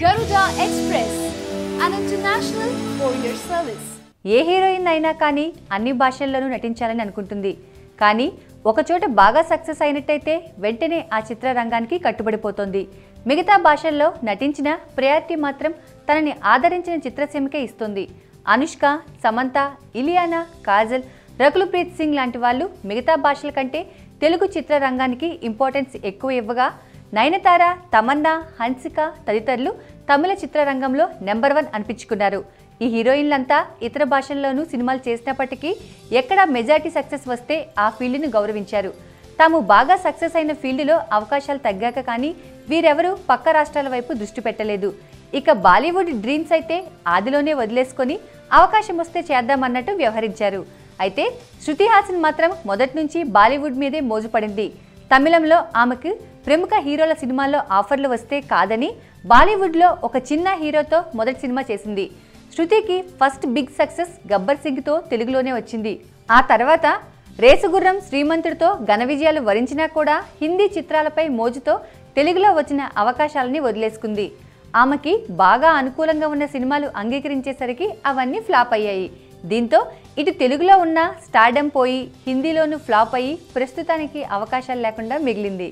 Garuda Express, an international courier service. A heroine అయినా కానీ అన్ని భాషల్లోనూ నటించాలని అనుకుంటుంది. కానీ ఒకచోట బాగా సక్సెస్ అయినట్టయితే వెంటనే ఆ చిత్రరంగానికి కట్టుబడిపోతుంది. మిగతా భాషల్లో నటించిన ప్రయారిటీ మాత్రం తనని ఆదరించిన చిత్రసీమకే ఇస్తుంది. అనుష్క, సమంత, ఇలియానా, కాజల్, రకుల్ ప్రీత్ సింగ్ లాంటి వాళ్ళు మిగతా భాషల కంటే తెలుగు చిత్రరంగానికి ఇంపార్టెన్స్ ఎక్కువ ఇవ్వగా, నయనతార, తమన్నా, హన్సిక తదితరులు తమిళ చిత్రరంగంలో నెంబర్ 1 అనిపించుకున్నారు. ఈ హీరోయిన్లంతా ఇతర భాషల్లోనూ సినిమాలు చేసినప్పటికీ ఎక్కడ మెజారిటీ సక్సెస్ వస్తే ఆ ఫీల్డ్ని గౌరవించారు. తాము బాగా సక్సెస్ అయిన ఫీల్డ్లో అవకాశాలు తగ్గాక కానీ వీరెవరూ పక్క రాష్ట్రాల వైపు దృష్టి పెట్టలేదు. ఇక బాలీవుడ్ డ్రీమ్స్ అయితే ఆదిలోనే వదిలేసుకొని అవకాశం వస్తే చేద్దామన్నట్టు వ్యవహరించారు. అయితే శృతి హాసన్ మాత్రం మొదటి నుంచి బాలీవుడ్ మీదే మోజుపడింది. తమిళంలో ఆమెకు ప్రముఖ హీరోల సినిమాల్లో ఆఫర్లు వస్తే కాదని బాలీవుడ్లో ఒక చిన్న హీరోతో మొదటి సినిమా చేసింది. శృతికి ఫస్ట్ బిగ్ సక్సెస్ గబ్బర్ సింగ్తో తెలుగులోనే వచ్చింది. ఆ తర్వాత రేసుగుర్రం, శ్రీమంతుడితో ఘన విజయాలు వరించినా కూడా హిందీ చిత్రాలపై మోజుతో తెలుగులో వచ్చిన అవకాశాలని వదిలేసుకుంది. ఆమెకి బాగా అనుకూలంగా ఉన్న సినిమాలు అంగీకరించేసరికి అవన్నీ ఫ్లాప్ అయ్యాయి. దీంతో ఇటు తెలుగులో ఉన్న స్టార్డమ్ పోయి హిందీలోనూ ఫ్లాప్ అయ్యి ప్రస్తుతానికి అవకాశాలు లేకుండా మిగిలింది.